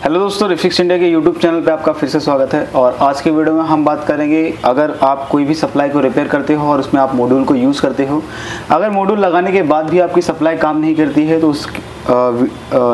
Hello दोस्तों, refix India के YouTube channel पे आपका फिर से स्वागत है। और आज के वीडियो में हम बात करेंगे, अगर आप कोई भी सप्लाई को रिपेयर करते हो और उसमें आप मॉड्यूल को यूज़ करते हो, अगर मॉड्यूल लगाने के बाद भी आपकी सप्लाई काम नहीं करती है तो उस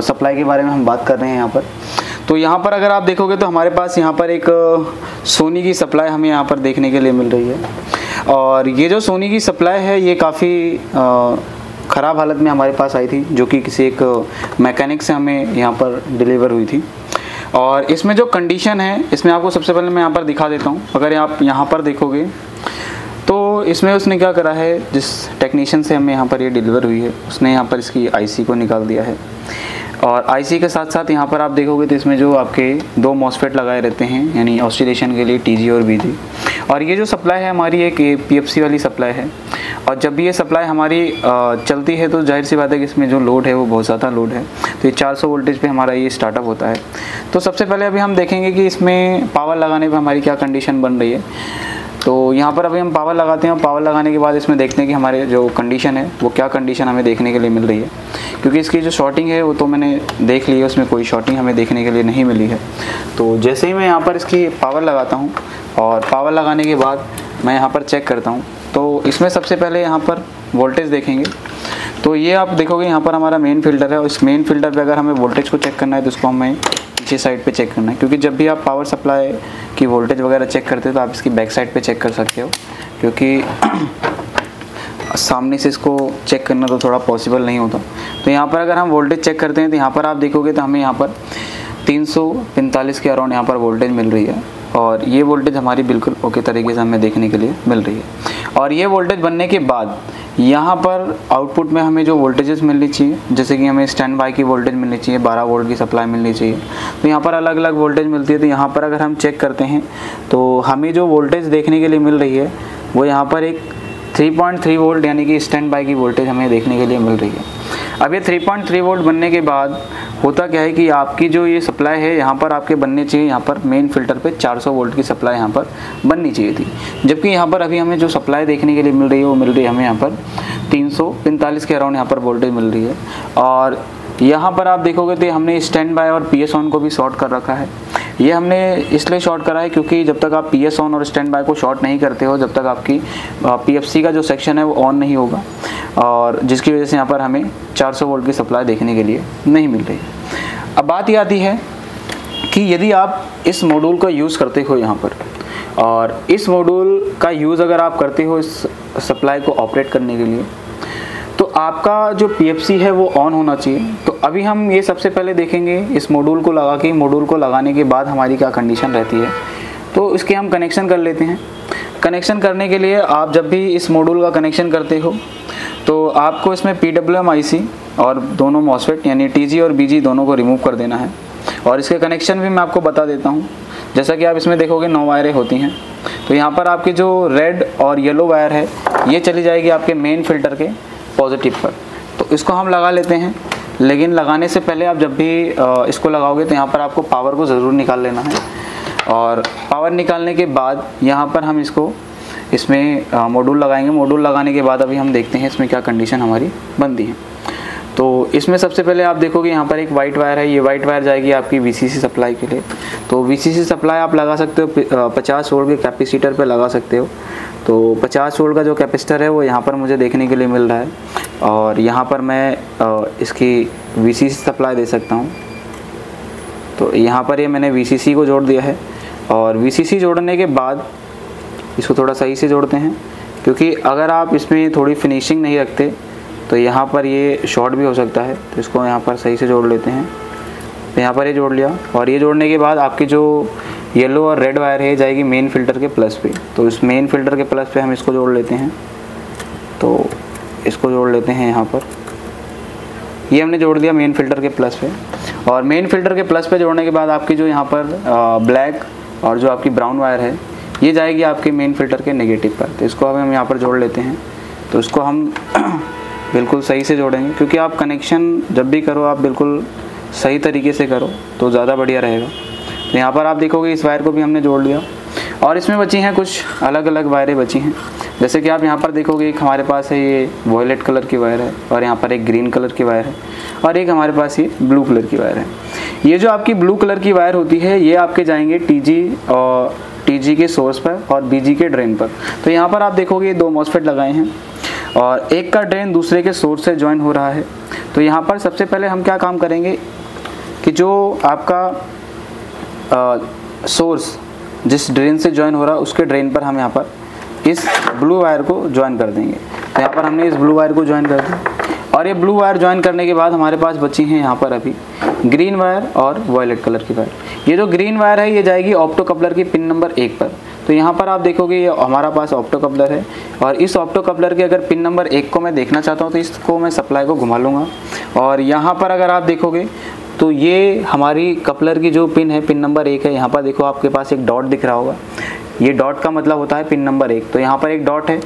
सप्लाई के बारे में हम बात कर रहे हैं यहाँ पर। तो यहाँ पर अगर आप देखोगे तो हमारे पास यहाँ पर एक सोनी की सप्लाई हमें यहाँ पर देखने के लिए मिल रही है। और ये जो सोनी की सप्लाई है ये काफ़ी ख़राब हालत में हमारे पास आई थी, जो कि किसी एक मैकेनिक से हमें यहाँ पर डिलीवर हुई थी। और इसमें जो कंडीशन है, इसमें आपको सबसे पहले मैं यहाँ पर दिखा देता हूँ। अगर आप यहाँ पर देखोगे तो इसमें उसने क्या करा है, जिस टेक्नीशियन से हमें यहाँ पर ये डिलीवर हुई है उसने यहाँ पर इसकी आईसी को निकाल दिया है। और आईसी के साथ साथ यहाँ पर आप देखोगे तो इसमें जो आपके दो मॉसफेट लगाए रहते हैं, यानी ऑसिलेशन के लिए टीजी और बीजी। और ये जो सप्लाई है हमारी एक पीएफसी वाली सप्लाई है। और जब भी ये सप्लाई हमारी चलती है तो जाहिर सी बात है कि इसमें जो लोड है वो बहुत ज़्यादा लोड है। तो ये 400 वोल्टेज पे हमारा ये स्टार्टअप होता है। तो सबसे पहले अभी हम देखेंगे कि इसमें पावर लगाने पे हमारी क्या कंडीशन बन रही है। तो यहाँ पर अभी हम पावर लगाते हैं और पावर लगाने के बाद इसमें देखते हैं कि हमारे जो कंडीशन है वो क्या कंडीशन हमें देखने के लिए मिल रही है। क्योंकि इसकी जो शॉर्टिंग है वो तो मैंने देख ली है, उसमें कोई शॉर्टिंग हमें देखने के लिए नहीं मिली है। तो जैसे ही मैं यहाँ पर इसकी पावर लगाता हूँ और पावर लगाने के बाद मैं यहाँ पर चेक करता हूँ, तो इसमें सबसे पहले यहाँ पर वोल्टेज देखेंगे। तो ये आप देखोगे यहाँ पर हमारा मेन फिल्टर है, और इस मेन फिल्टर पे अगर हमें वोल्टेज को चेक करना है तो उसको हमें पीछे साइड पे चेक करना है। क्योंकि जब भी आप पावर सप्लाई की वोल्टेज वगैरह चेक करते हो तो आप इसकी बैक साइड पे चेक कर सकते हो, क्योंकि सामने से इसको चेक करना तो थोड़ा पॉसिबल नहीं होता। तो यहाँ पर अगर हम वोल्टेज चेक करते हैं तो यहाँ पर आप देखोगे तो हमें यहाँ पर 345 के अराउंड यहाँ पर वोल्टेज मिल रही है। और ये वोल्टेज हमारी बिल्कुल ओके तरीके से हमें देखने के लिए मिल रही है। और ये वोल्टेज बनने के बाद यहाँ पर आउटपुट में हमें जो वोल्टेजेस मिलनी चाहिए, जैसे कि हमें स्टैंड बाई की वोल्टेज मिलनी चाहिए, 12 वोल्ट की सप्लाई मिलनी चाहिए। तो यहाँ पर अलग अलग वोल्टेज मिलती है। तो यहाँ पर अगर हम चेक करते हैं तो हमें जो वोल्टेज देखने के लिए मिल रही है वो यहाँ पर एक 3.3 वोल्ट यानी कि स्टैंड बाई की वोल्टेज हमें देखने के लिए मिल रही है। अब ये 3.3 वोल्ट बनने के बाद होता क्या है कि आपकी जो ये सप्लाई है यहाँ पर आपके बनने चाहिए, यहाँ पर मेन फिल्टर पे 400 वोल्ट की सप्लाई यहाँ पर बननी चाहिए थी। जबकि यहाँ पर अभी हमें जो सप्लाई देखने के लिए मिल रही है वो मिल रही है हमें यहाँ पर 345 के अराउंड यहाँ पर वोल्टेज मिल रही है। और यहाँ पर आप देखोगे तो हमने स्टैंड बाय और पीएस ऑन को भी शॉर्ट कर रखा है। ये हमने इसलिए शॉर्ट करा है क्योंकि जब तक आप पीएस ऑन और स्टैंड बाय को शॉर्ट नहीं करते हो, जब तक आपकी पीएफसी का जो सेक्शन है वो ऑन नहीं होगा, और जिसकी वजह से यहाँ पर हमें 400 वोल्ट की सप्लाई देखने के लिए नहीं मिल रही है। अब बात ये आती है कि यदि आप इस मॉड्यूल का यूज़ करते हो यहाँ पर, और इस मॉड्यूल का यूज़ अगर आप करते हो इस सप्लाई को ऑपरेट करने के लिए, तो आपका जो पीएफसी है वो ऑन होना चाहिए। तो अभी हम ये सबसे पहले देखेंगे इस मॉड्यूल को लगा के, मॉड्यूल को लगाने के बाद हमारी क्या कंडीशन रहती है। तो इसके हम कनेक्शन कर लेते हैं। कनेक्शन करने के लिए आप जब भी इस मॉड्यूल का कनेक्शन करते हो तो आपको इसमें PWM आईसी और दोनों मॉसफेट यानी टीजी और बीजी दोनों को रिमूव कर देना है। और इसके कनेक्शन भी मैं आपको बता देता हूँ। जैसा कि आप इसमें देखोगे 9 वायरें होती हैं। तो यहाँ पर आपकी जो रेड और येलो वायर है ये चली जाएगी आपके मेन फिल्टर के पॉजिटिव पर। तो इसको हम लगा लेते हैं। लेकिन लगाने से पहले आप जब भी इसको लगाओगे तो यहाँ पर आपको पावर को ज़रूर निकाल लेना है। और पावर निकालने के बाद यहाँ पर हम इसमें मॉड्यूल लगाएंगे। मॉड्यूल लगाने के बाद अभी हम देखते हैं इसमें क्या कंडीशन हमारी बनती है। तो इसमें सबसे पहले आप देखोगे यहाँ पर एक वाइट वायर है। ये वाइट वायर जाएगी आपकी VCC सप्लाई के लिए। तो VCC सप्लाई आप लगा सकते हो 50 वोल्ट के कैपेसिटर पे लगा सकते हो। तो 50 वोल्ट का जो कैपेसिटर है वो यहाँ पर मुझे देखने के लिए मिल रहा है। और यहाँ पर मैं इसकी VCC सप्लाई दे सकता हूँ। तो यहाँ पर ये मैंने VCC को जोड़ दिया है। और VCC जोड़ने के बाद इसको थोड़ा सही से जोड़ते हैं, क्योंकि अगर आप इसमें थोड़ी फिनिशिंग नहीं रखते तो यहाँ पर ये शॉर्ट भी हो सकता है। तो इसको यहाँ पर सही से जोड़ लेते हैं। तो यहाँ पर ये जोड़ लिया। और ये जोड़ने के बाद आपकी जो येलो और रेड वायर है जाएगी मेन फिल्टर के प्लस पे। तो इस मेन फिल्टर के प्लस पे हम इसको जोड़ लेते हैं। तो इसको जोड़ लेते हैं यहाँ पर। ये हमने जोड़ दिया मेन फिल्टर के प्लस पे। और मेन फिल्टर के प्लस पे जोड़ने के बाद आपकी जो यहाँ पर ब्लैक और जो आपकी ब्राउन वायर है ये जाएगी आपके मेन फिल्टर के नेगेटिव पर। तो इसको हम यहाँ पर जोड़ लेते हैं। तो इसको हम बिल्कुल सही से जोड़ेंगे, क्योंकि आप कनेक्शन जब भी करो आप बिल्कुल सही तरीके से करो तो ज़्यादा बढ़िया रहेगा। तो यहाँ पर आप देखोगे इस वायर को भी हमने जोड़ लिया। और इसमें बची हैं कुछ अलग अलग वायरें बची हैं। जैसे कि आप यहाँ पर देखोगे एक हमारे पास है ये वॉयलेट कलर की वायर है और यहाँ पर एक ग्रीन कलर की वायर है। और एक हमारे पास ये ब्लू कलर की वायर है। ये जो आपकी ब्लू कलर की वायर होती है ये आपके जाएंगे टीजी के सोर्स पर और बीजी के ड्रेन पर। तो यहाँ पर आप देखोगे 2 मॉसफेट लगाए हैं और एक का ड्रेन दूसरे के सोर्स से ज्वाइन हो रहा है। तो यहाँ पर सबसे पहले हम क्या काम करेंगे कि जो आपका सोर्स जिस ड्रेन से ज्वाइन हो रहा है उसके ड्रेन पर हम यहाँ पर इस ब्लू वायर को ज्वाइन कर देंगे। तो यहाँ पर हमने इस ब्लू वायर को ज्वाइन कर दिया और ये ब्लू वायर ज्वाइन करने के बाद हमारे पास बची हैं यहाँ पर अभी ग्रीन वायर और वायलेट कलर की वायर। ये जो ग्रीन वायर है ये जाएगी ऑप्टो कपलर की पिन नंबर 1 पर। तो यहाँ पर आप देखोगे ये हमारा पास ऑप्टो कपलर है और इस ऑप्टो कपलर के अगर पिन नंबर 1 को मैं देखना चाहता हूँ तो इसको मैं सप्लाई को घुमा लूँगा और यहाँ पर अगर आप देखोगे तो ये हमारी कपलर की जो पिन है पिन नंबर 1 है। यहाँ पर देखो आपके पास एक डॉट दिख रहा होगा, ये डॉट का मतलब होता है पिन नंबर 1। तो यहाँ पर एक डॉट है,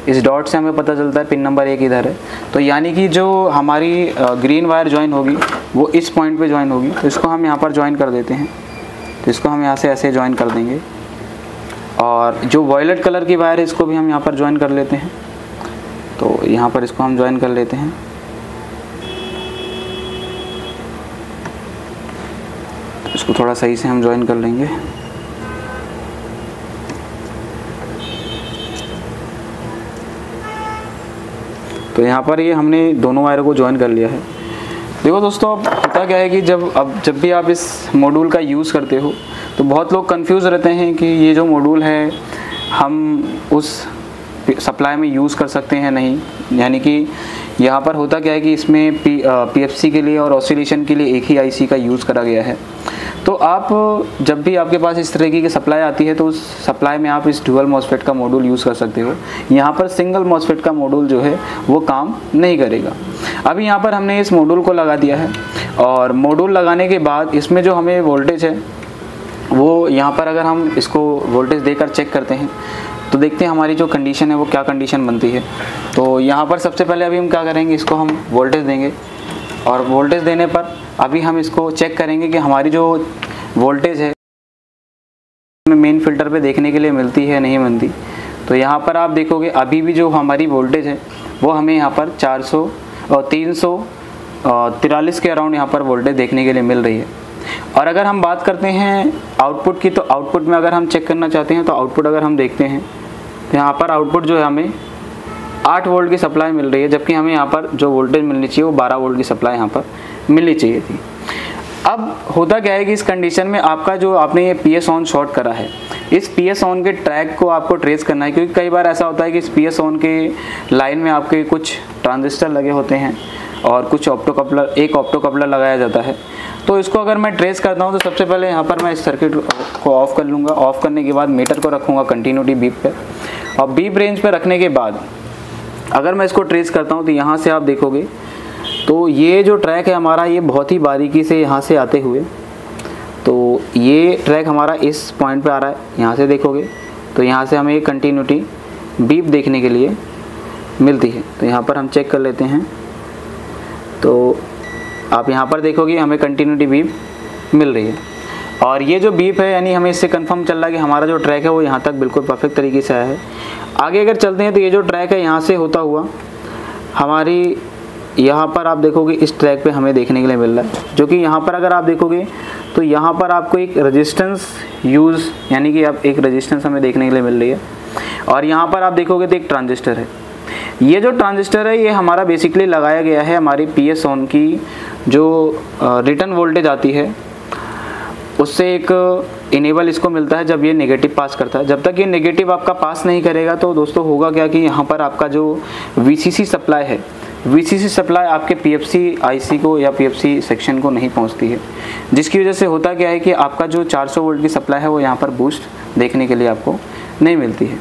इस डॉट से हमें पता चलता है पिन नंबर 1 इधर है। तो यानी कि जो हमारी ग्रीन वायर ज्वाइन होगी वो इस पॉइंट पे ज्वाइन होगी। तो इसको हम यहाँ पर ज्वाइन कर देते हैं। तो इसको हम यहाँ से ऐसे ज्वाइन कर देंगे और जो वॉयलेट कलर की वायर है इसको भी हम यहाँ पर ज्वाइन कर लेते हैं। तो यहाँ पर इसको हम ज्वाइन कर लेते हैं। तो इसको थोड़ा सही से हम ज्वाइन कर लेंगे। तो यहाँ पर ये हमने दोनों वायरों को ज्वाइन कर लिया है। देखो दोस्तों, अब होता क्या है कि जब भी आप इस मॉड्यूल का यूज़ करते हो तो बहुत लोग कंफ्यूज रहते हैं कि ये जो मॉड्यूल है हम उस सप्लाई में यूज़ कर सकते हैं नहीं। यानी कि यहाँ पर होता क्या है कि इसमें पीएफसी के लिए और ऑसिलेशन के लिए एक ही आईसी का यूज़ करा गया है। तो आप जब भी आपके पास इस तरीके की सप्लाई आती है तो उस सप्लाई में आप इस डुअल मॉसफेट का मॉड्यूल यूज़ कर सकते हो। यहाँ पर सिंगल मॉसफेट का मॉड्यूल जो है वो काम नहीं करेगा। अभी यहाँ पर हमने इस मॉड्यूल को लगा दिया है और मॉड्यूल लगाने के बाद इसमें जो हमें वोल्टेज है वो यहाँ पर अगर हम इसको वोल्टेज देकर चेक करते हैं तो देखते हैं हमारी जो कंडीशन है वो क्या कंडीशन बनती है। तो यहाँ पर सबसे पहले अभी हम क्या करेंगे, इसको हम वोल्टेज देंगे और वोल्टेज देने पर अभी हम इसको चेक करेंगे कि हमारी जो वोल्टेज है मेन फिल्टर पे देखने के लिए मिलती है नहीं मिलती। तो यहाँ पर आप देखोगे अभी भी जो हमारी वोल्टेज है वो हमें यहाँ पर 343 के अराउंड यहाँ पर वोल्टेज देखने के लिए मिल रही है। और अगर हम बात करते हैं आउटपुट की, तो आउटपुट में अगर हम चेक करना चाहते हैं तो आउटपुट अगर हम देखते हैं तो यहाँ पर आउटपुट जो है हमें 8 वोल्ट की सप्लाई मिल रही है, जबकि हमें यहाँ पर जो वोल्टेज मिलनी चाहिए वो 12 वोल्ट की सप्लाई यहाँ पर मिलनी चाहिए थी। अब होता क्या है कि इस कंडीशन में आपका जो आपने ये PS ऑन शॉर्ट करा है, इस PS ऑन के ट्रैक को आपको ट्रेस करना है, क्योंकि कई बार ऐसा होता है कि इस PS ऑन के लाइन में आपके कुछ ट्रांजिस्टर लगे होते हैं और कुछ एक ऑप्टो कपलर लगाया जाता है। तो इसको अगर मैं ट्रेस करता हूँ तो सबसे पहले यहाँ पर मैं इस सर्किट को ऑफ कर लूँगा। ऑफ करने के बाद मीटर को रखूँगा कंटिन्यूटी बीप पे और बीप रेंज पे रखने के बाद अगर मैं इसको ट्रेस करता हूँ तो यहाँ से आप देखोगे तो ये जो ट्रैक है हमारा ये बहुत ही बारीकी से यहाँ से आते हुए, तो ये ट्रैक हमारा इस पॉइंट पे आ रहा है। यहाँ से देखोगे तो यहाँ से हमें कंटिन्यूटी बीप देखने के लिए मिलती है। तो यहाँ पर हम चेक कर लेते हैं। तो आप यहाँ पर देखोगे हमें कंटिन्यूटी बीप मिल रही है और ये जो बीप है यानी हमें इससे कंफर्म चल रहा है कि हमारा जो ट्रैक है वो यहाँ तक बिल्कुल परफेक्ट तरीके से आया है। आगे अगर चलते हैं तो ये जो ट्रैक है यहाँ से होता हुआ हमारी यहाँ पर आप देखोगे इस ट्रैक पे हमें देखने के लिए मिल रहा है, जो कि यहाँ पर अगर आप देखोगे तो यहाँ पर आपको एक रेजिस्टेंस यूज़ यानी कि आप एक रेजिस्टेंस हमें देखने के लिए मिल रही है और यहाँ पर आप देखोगे तो एक ट्रांजिस्टर है। ये जो ट्रांजिस्टर है ये हमारा बेसिकली लगाया गया है हमारी PS ऑन की जो रिटर्न वोल्टेज आती है उससे एक इनेबल इसको मिलता है जब ये नेगेटिव पास करता है। जब तक ये नेगेटिव आपका पास नहीं करेगा तो दोस्तों होगा क्या कि यहाँ पर आपका जो VCC सप्लाई है, VCC सप्लाई आपके PFC IC को या PFC सेक्शन को नहीं पहुँचती है, जिसकी वजह से होता क्या है कि आपका जो 400 वोल्ट की सप्लाई है वो यहाँ पर बूस्ट देखने के लिए आपको नहीं मिलती है।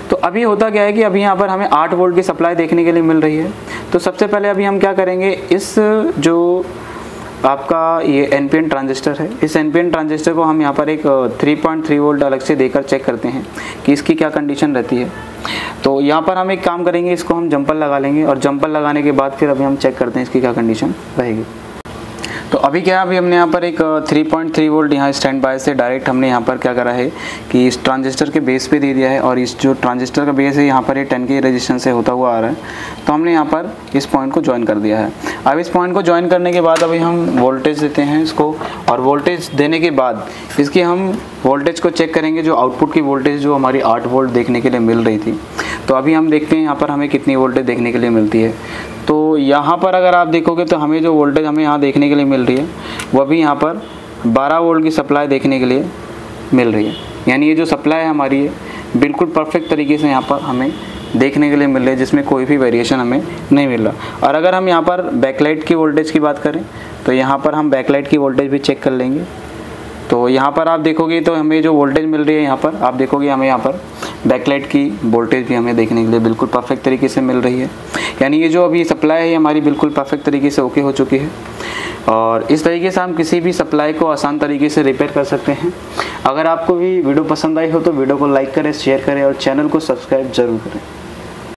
तो अभी होता क्या है कि अभी यहाँ पर हमें 8 वोल्ट की सप्लाई देखने के लिए मिल रही है। तो सबसे पहले अभी हम क्या करेंगे, इस जो आपका ये NPN ट्रांजिस्टर है, इस NPN ट्रांजिस्टर को हम यहाँ पर एक 3.3 वोल्ट अलग से देकर चेक करते हैं कि इसकी क्या कंडीशन रहती है। तो यहाँ पर हम एक काम करेंगे, इसको हम जंपर लगा लेंगे और जंपर लगाने के बाद फिर अभी हम चेक करते हैं इसकी क्या कंडीशन रहेगी। तो तो अभी क्या है, अभी हमने यहाँ पर एक 3.3 वोल्ट यहाँ स्टैंड बाय से डायरेक्ट हमने यहाँ पर क्या करा है कि इस ट्रांजिस्टर के बेस पे दे दिया है, और इस जो ट्रांजिस्टर का बेस है यहाँ पर ये 10 के रेजिस्टेंस से होता हुआ आ रहा है, तो हमने यहाँ पर इस पॉइंट को ज्वाइन कर दिया है। अब इस पॉइंट को ज्वाइन करने के बाद अभी हम वोल्टेज देते हैं इसको, और वोल्टेज देने के बाद इसकी हम वोल्टेज को चेक करेंगे, जो आउटपुट की वोल्टेज जो हमारी 8 वोल्ट देखने के लिए मिल रही थी। तो अभी हम देखते हैं यहाँ पर हमें कितनी वोल्टेज देखने के लिए मिलती है। तो यहाँ पर अगर आप देखोगे तो हमें जो वोल्टेज हमें यहाँ देखने के लिए मिल रही है वो भी यहाँ पर 12 वोल्ट की सप्लाई देखने के लिए मिल रही है। यानी ये जो सप्लाई है हमारी है बिल्कुल परफेक्ट तरीके से यहाँ पर हमें देखने के लिए मिल रही है, जिसमें कोई भी वेरिएशन हमें नहीं मिल रहा। और अगर हम यहाँ पर बैकलाइट की वोल्टेज की बात करें तो यहाँ पर हम बैकलाइट की वोल्टेज भी चेक कर लेंगे। तो यहाँ पर आप देखोगे तो हमें जो वोल्टेज मिल रही है, यहाँ पर आप देखोगे हमें यहाँ पर बैकलाइट की वोल्टेज भी हमें देखने के लिए बिल्कुल परफेक्ट तरीके से मिल रही है। यानी ये जो अभी सप्लाई है हमारी बिल्कुल परफेक्ट तरीके से ओके हो चुकी है, और इस तरीके से हम किसी भी सप्लाई को आसान तरीके से रिपेयर कर सकते हैं। अगर आपको भी वीडियो पसंद आई हो तो वीडियो को लाइक करें, शेयर करें और चैनल को सब्सक्राइब जरूर करें।